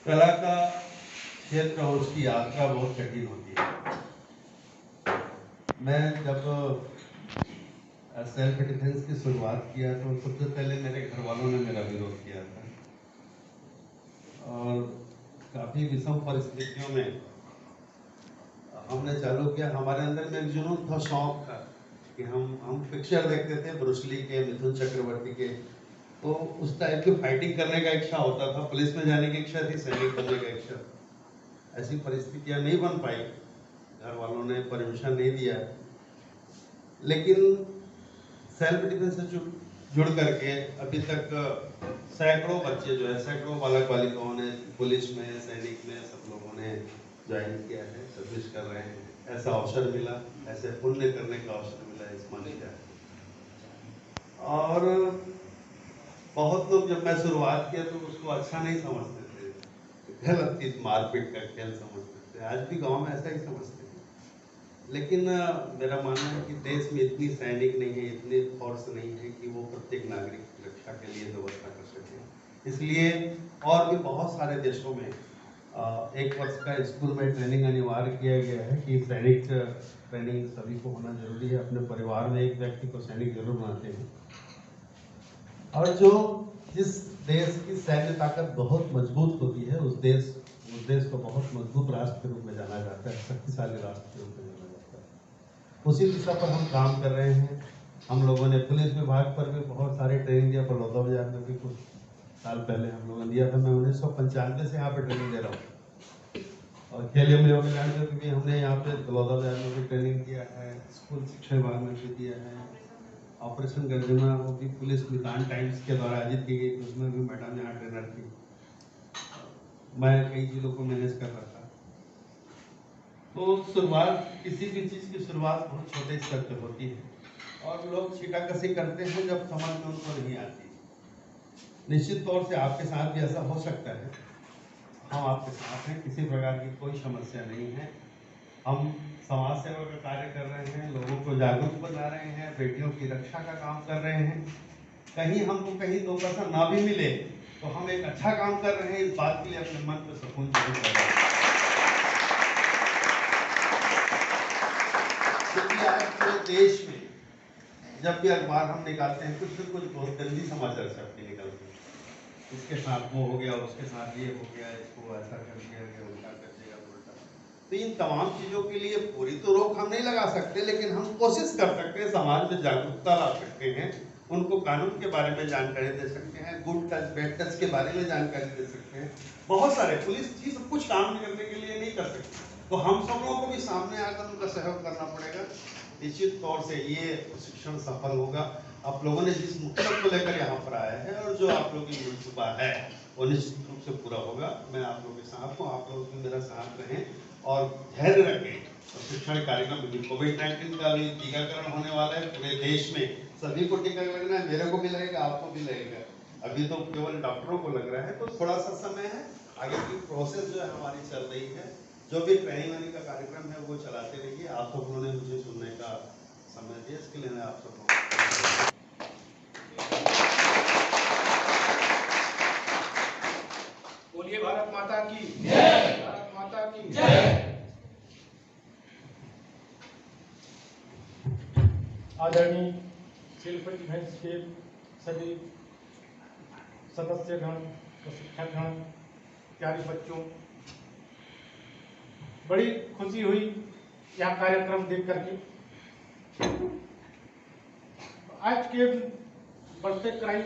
कला का क्षेत्र और उसकी यात्रा बहुत कठिन होती है। मैं जब सेल्फ डिफेंस की शुरुआत किया तो सबसे पहले मेरे घर वालों ने मेरा विरोध किया था और काफ़ी विषम परिस्थितियों में हमने चालू किया। हमारे अंदर में एक जुनून था, शौक था कि हम पिक्चर देखते थे ब्रूस ली के, मिथुन चक्रवर्ती के, तो उस टाइप की फाइटिंग करने का इच्छा होता था। पुलिस में जाने की इच्छा थी, सैनिक बनने का इच्छा। ऐसी परिस्थितियां नहीं बन पाई, घर वालों ने परमिशन नहीं दिया, लेकिन सेल्फ डिफेंस से जुड़ करके अभी तक सैकड़ों बच्चे जो है, सैकड़ों बालक बालिकाओं ने पुलिस में, सैनिक में, सब लोगों ने ज्वाइन किया है, सर्विस कर रहे हैं। ऐसा अवसर मिला, ऐसे पुण्य करने का अवसर मिला, इस मन का। और बहुत लोग, जब मैं शुरुआत किया तो उसको अच्छा नहीं समझते थे, गलत चीज, मारपीट का खेल समझते थे। आज भी गांव में ऐसा ही समझते हैं, लेकिन मेरा मानना है कि देश में इतनी सैनिक नहीं है, इतने फोर्स नहीं है कि वो प्रत्येक नागरिक की रक्षा के लिए व्यवस्था कर सके। इसलिए और भी बहुत सारे देशों में 1 वर्ष का स्कूल में ट्रेनिंग अनिवार्य किया गया है कि सैनिक ट्रेनिंग सभी को होना जरूरी है। अपने परिवार में एक व्यक्ति को सैनिक जरूर बनाते हैं। और जिस देश की सैन्य ताकत बहुत मजबूत होती है, उस देश को बहुत मजबूत राष्ट्र के रूप में जाना जाता है, शक्तिशाली राष्ट्र के रूप में जाना जाता है। उसी दिशा पर हम काम कर रहे हैं। हम लोगों ने पुलिस विभाग पर भी बहुत सारे ट्रेनिंग दिया। बड़ौदा बाजार में भी कुछ साल पहले हम लोगों ने दिया था। मैं 1995 से यहाँ पे ट्रेनिंग दे रहा हूँ। और खेल एवं कल्याण में भी हमने यहाँ पे बड़ौदा बाजार में भी ट्रेनिंग दिया है, स्कूल शिक्षा विभाग में भी दिया है। ऑपरेशन गर्जना वो भी पुलिस मितान टाइम्स के द्वारा आयोजित की गई, उसमें भी मैडम यहाँ ट्रेनर थी। मैं कई जिलों को मैनेज कर रहा था। तो शुरुआत, किसी भी चीज की शुरुआत बहुत छोटे स्तर पे होती है और लोग छीटाकशी करते हैं जब समझ में उनको नहीं आती। निश्चित तौर से आपके साथ भी ऐसा हो सकता है। हम आपके साथ हैं, किसी प्रकार की कोई समस्या नहीं है। हम समाज सेवा का कार्य कर रहे हैं, लोगों को जागरूक बना रहे हैं, बेटियों की रक्षा का काम कर रहे हैं। कहीं हमको कहीं 2 पैसा ना भी मिले तो हम एक अच्छा काम कर रहे हैं, इस बात के लिए अपने मन पर सुकून जरूर कर रहे हैं। क्योंकि आज पूरे देश में जब भी अखबार हम निकालते हैं, कुछ न कुछ बहुत गंदी समाचार छपके निकलते हैं। इसके साथ वो हो गया, उसके साथ ये हो गया, इसको ऐसा कर दिया गया, उल्टा कर दिया, उल्टा। तो इन तमाम चीजों के लिए पूरी तो रोक हम नहीं लगा सकते, लेकिन हम कोशिश कर सकते हैं, समाज में जागरूकता ला सकते हैं, उनको कानून के बारे में जानकारी दे सकते हैं, गुड टच बैड टच के बारे में जानकारी दे सकते हैं। बहुत सारे पुलिस ही सब कुछ काम करने के लिए नहीं कर सकते, तो हम सब लोगों को भी सामने आकर उनका सहयोग करना पड़ेगा। निश्चित तौर से ये प्रशिक्षण सफल होगा। आप लोगों ने जिस मकसद को लेकर यहाँ पर आए हैं और जो आप लोगों की मनसूबा है वो निश्चित रूप से पूरा होगा। मैं आप लोगों के साथ हूँ, आप लोग भी मेरा साथ रहें और धैर्य रखें। प्रशिक्षण कार्यक्रम, कोविड-19 का भी टीकाकरण होने वाला है पूरे देश में, सभी को टीका लगना है, मेरे को भी लगेगा, आपको भी लगेगा। अभी तो केवल डॉक्टरों को लग रहा है, तो थोड़ा सा समय है, आगे की प्रोसेस जो है हमारी चल रही है। जो भी ट्रेनिंग का कार्यक्रम है वो चलाते रहिए। आप सब लोगों ने मुझे सुनने का समय दिया, इसके लिए मैं आप सबको बोलिए भारत माता की जय, भारत माता की जय। आदरणीय सेल्फ डिफेंस के सभी सदस्यगण, प्रशिक्षकगण, प्यारे बच्चों, बड़ी खुशी हुई यह कार्यक्रम देख करके। आज के बढ़ते क्राइम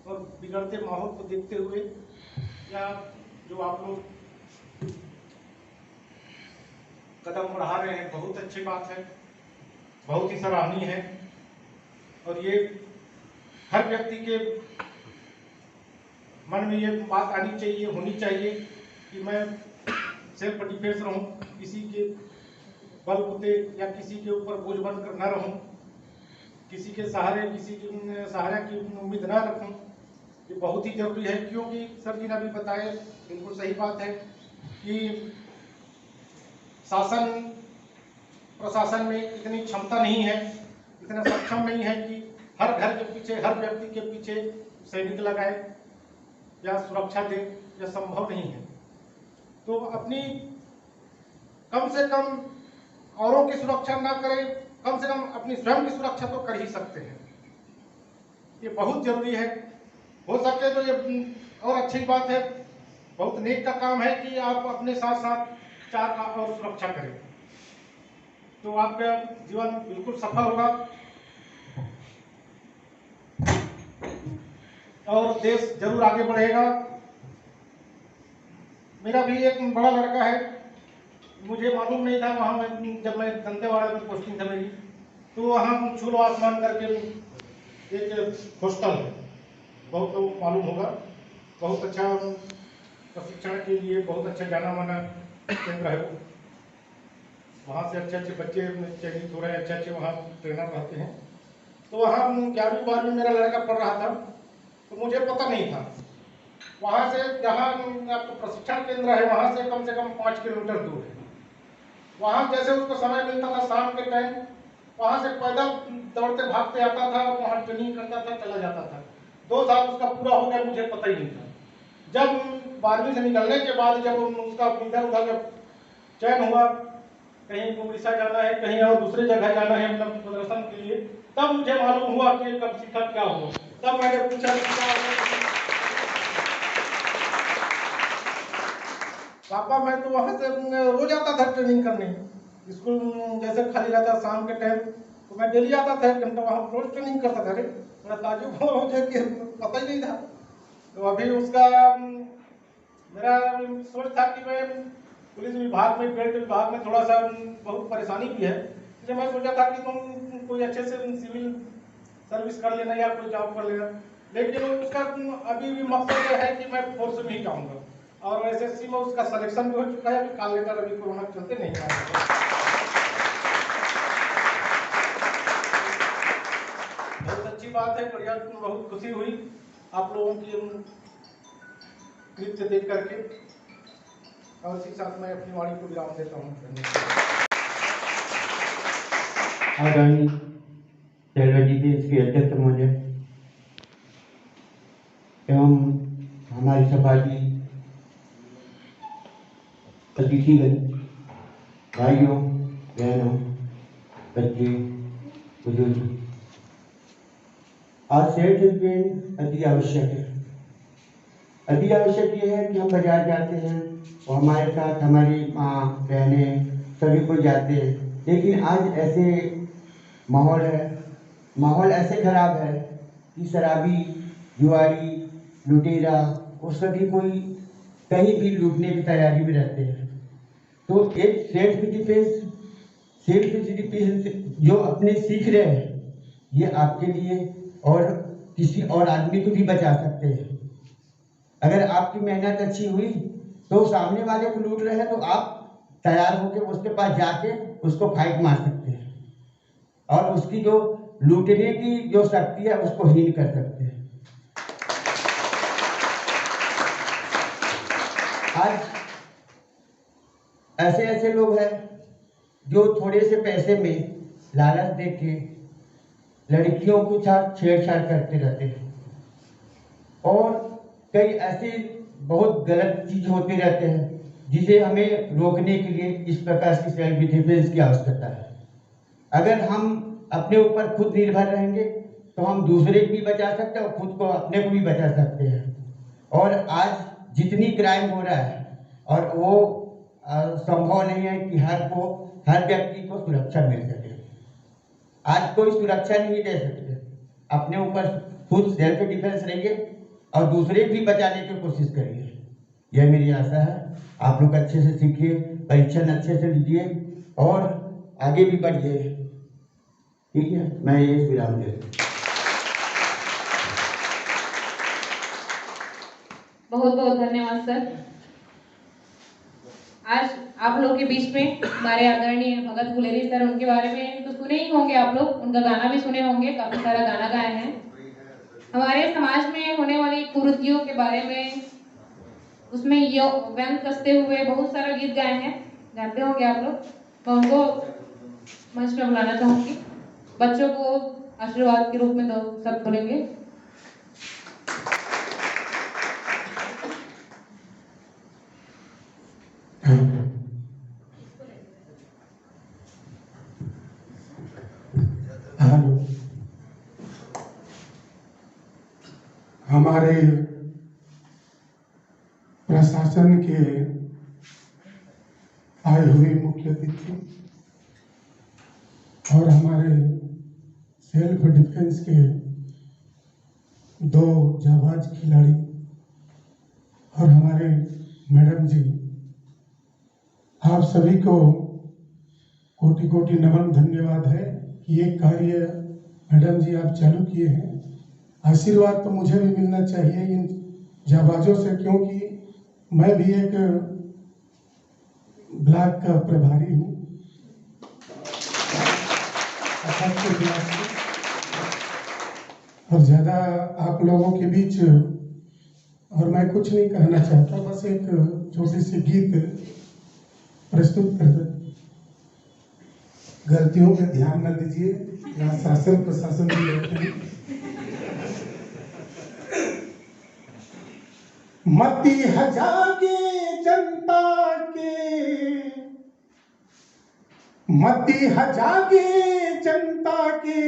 और बिगड़ते माहौल को देखते हुए या जो आप लोग कदम बढ़ा रहे हैं, बहुत अच्छी बात है, बहुत ही सराहनीय है। और ये हर व्यक्ति के मन में ये बात आनी चाहिए, होनी चाहिए कि मैं सेल्फ डिफेंस रहूं, किसी के बलबूते या किसी के ऊपर बोझ बनकर न रहूं, किसी के सहारे, किसी के सहारा की उम्मीद न रखूं। ये बहुत ही जरूरी है, क्योंकि सर जी ने अभी बताया, बिल्कुल सही बात है कि शासन प्रशासन में इतनी क्षमता नहीं है, इतना सक्षम नहीं है कि हर घर के पीछे, हर व्यक्ति के पीछे सैनिक लगाए या सुरक्षा दे। यह संभव नहीं है। तो अपनी कम से कम औरों की सुरक्षा ना करें, कम से कम अपनी स्वयं की सुरक्षा तो कर ही सकते हैं। ये बहुत जरूरी है। हो सके तो ये और अच्छी बात है, बहुत नेक का काम है कि आप अपने साथ साथ 4 का और सुरक्षा करें, तो आपका जीवन बिल्कुल सफल होगा और देश जरूर आगे बढ़ेगा। मेरा भी एक बड़ा लड़का है, मुझे मालूम नहीं था वहाँ में, जब मैं दंतेवाड़ा में पोस्टिंग था मेरी, तो वहाँ छूलो आसमान करके एक हॉस्टल है, बहुत लोग मालूम होगा, बहुत अच्छा प्रशिक्षण के लिए बहुत अच्छा जाना माना केंद्र है वो। वहाँ से अच्छे अच्छे बच्चे चयनित हो रहे हैं, अच्छे अच्छे वहाँ ट्रेनर रहते हैं। तो वहाँ 11वीं 12वीं मेरा लड़का पढ़ रहा था, तो मुझे पता नहीं था। वहाँ से जहाँ आपका प्रशिक्षण केंद्र है वहाँ से कम 5 किलोमीटर दूर है। वहाँ जैसे उसको समय मिलता था शाम के टाइम, वहाँ से पैदल दौड़ते भागते आता था, वहाँ ट्रेनिंग करता था, चला जाता था। 2 साल उसका पूरा हो गया, मुझे पता ही नहीं था। जब 12वीं से निकलने के बाद जब उसका इधर उधर जब चयन हुआ, कहीं उड़ीसा जाना है, कहीं और दूसरी जगह जाना है मतलब प्रदर्शन के लिए, तब मुझे मालूम हुआ कि कब सीखा क्या हुआ। तब मैंने पूछा पापा मैं तो वहाँ से रोज आता था ट्रेनिंग करने, स्कूल जैसे खाली रहता शाम के टाइम, तो मैं डेली आता था 1 घंटा वहाँ रोज ट्रेनिंग करता था। अरे मेरा ताजुब हो मुझे कि पता ही नहीं था। तो अभी उसका मेरा सोच था कि मैं पुलिस विभाग में, बेल्ट विभाग में थोड़ा सा बहुत परेशानी भी है, इसलिए मैं सोचा था कि तुम कोई अच्छे से सिविल सर्विस कर लेना या कोई जॉब कर लेना, लेकिन उसका अभी भी मकसद ये है कि मैं फोर्स में ही जाऊँगा। और एसएससी में उसका सिलेक्शन भी हो चुका है, अभी कॉल लेटर अभी कोरोना के चलते नहीं आया। बहुत अच्छी बात है, बढ़िया, बहुत खुशी हुई आप लोगों की कृत्य देख करके, और इसी साथ मैं अपनी वाणी को विराम देता हूँ। आगामी रेलवे डिफेंस के अध्यक्ष महोदय एवं हमारी सभा की अतिथिगण, भाइयों बहनों, बच्चे बुजुर्ग, आज सेल्फ डिफेंस अति आवश्यक है। अति आवश्यक ये है कि हम बाजार जाते हैं और हमारे साथ हमारी माँ बहनें सभी को जाते हैं, लेकिन आज ऐसे माहौल ऐसे खराब है कि शराबी, जुआरी, लुटेरा वो सभी कोई कहीं भी लूटने की तैयारी में रहते हैं। तो एक सेल्फ डिफेंस जो अपने सीख रहे हैं, ये आपके लिए और किसी और आदमी को भी बचा सकते हैं। अगर आपकी मेहनत अच्छी हुई तो सामने वाले को लूट रहे हैं तो आप तैयार होकर उसके पास जाके उसको फाइट मार सकते हैं और उसकी जो लूटने की जो शक्ति है उसको हीन कर सकते हैं। आज ऐसे लोग हैं जो थोड़े से पैसे में लालच देके लड़कियों के साथ छेड़छाड़ करते रहते हैं और कई ऐसे बहुत गलत चीज होते रहते हैं जिसे हमें रोकने के लिए इस प्रकार की सेल्फ डिफेंस की आवश्यकता है। अगर हम अपने ऊपर खुद निर्भर रहेंगे तो हम दूसरे को भी बचा सकते हैं और खुद को अपने को भी बचा सकते हैं। और आज जितनी क्राइम हो रहा है और वो संभव नहीं है कि हर व्यक्ति को सुरक्षा मिल सके। आज कोई सुरक्षा नहीं दे सकते। अपने ऊपर खुद सेल्फ डिफेंस रहिए और दूसरे भी बचाने की कोशिश करिए। यह मेरी आशा है। आप लोग अच्छे से सीखिए, परीक्षण अच्छे से लीजिए और आगे भी बढ़िए। ठीक है, मैं ये विराम दे दूँ। बहुत बहुत धन्यवाद सर। आज आप लोग के बीच में हमारे आदरणीय भगत गुलेरी सर, उनके बारे में तो सुने ही होंगे आप लोग, उनका गाना भी सुने होंगे, काफी सारा गाना गाए हैं। हमारे समाज में होने वाली कुरीतियों के बारे में उसमें व्यंग कसते हुए बहुत सारा गीत गाए हैं, जानते होंगे आप लोग। मैं उनको मंच में बुलाना चाहूंगी। बच्चों को आशीर्वाद के रूप में दो शब्द बोलेंगे। हमारे प्रशासन के आए हुए मुख्य अतिथि और हमारे सेल्फ डिफेंस के 2 जाबाज खिलाड़ी और हमारे मैडम जी, आप सभी को कोटि कोटि नमन धन्यवाद है कि ये कार्य मैडम जी आप चालू किए हैं। आशीर्वाद तो मुझे भी मिलना चाहिए इन जाबाजों से, क्योंकि मैं भी एक ब्लॉक का प्रभारी हूँ और ज़्यादा आप लोगों के बीच और मैं कुछ नहीं कहना चाहता, बस एक छोटी सी गीत प्रस्तुत कर दो। गलतियों पे ध्यान न दीजिए, यहाँ शासन प्रशासन भी रहते हैं। मती हजागे जनता के, मती हजागे जनता के,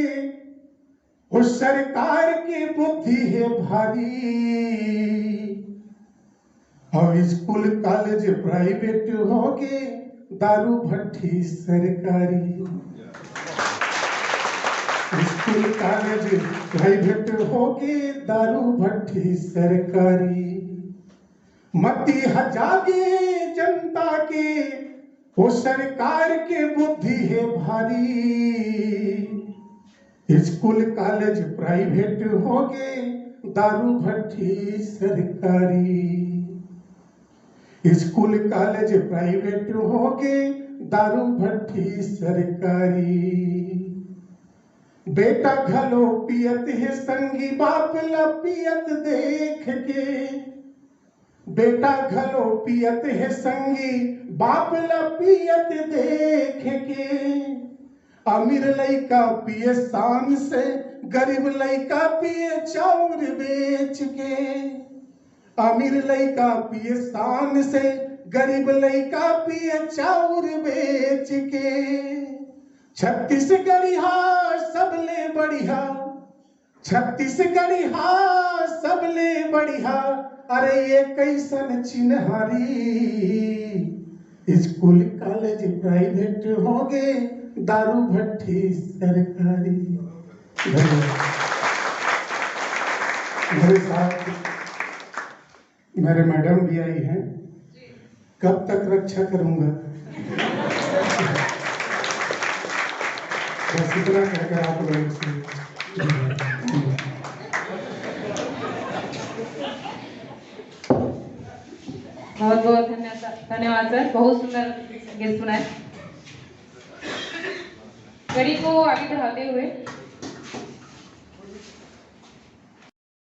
उस सरकार की बुद्धि है भारी, और स्कूल कॉलेज प्राइवेट हो के दारू भट्टी सरकारी। स्कूल कॉलेज प्राइवेट हो के दारू भट्टी सरकारी। मती हजागे जनता के, वो सरकार के बुद्धि है भारी, स्कूल कॉलेज प्राइवेट हो गए दारू भट्टी सरकारी। स्कूल कॉलेज प्राइवेट हो गए दारू भट्टी सरकारी। बेटा घलो पियत है संगी बाप ला पियत देख के, बेटा घलो पियत है संगी बाप ला पियत देख के। अमीर लइका पिए शान से, गरीब लइका पिए चाउर बेच के। अमीर लइका पिए शान से, गरीब लइका पिए चाउर बेच के। छत्तीसगढ़ी हा सबले बढ़िया, छत्तीसगढ़ी हा सबले बढ़िया, अरे ये कैसन चिन्हारी। स्कूल कॉलेज प्राइवेट हो गए दारू भट्टी सरकारी। मेरे साथ मेरे मैडम भी आई हैं, कब तक रक्षा करूंगा, बस इतना कहकर आप लोगों से बहुत बहुत धन्यवाद सर, बहुत सुंदर गीत सुनाए। कड़ी को आगे बढ़ाते हुए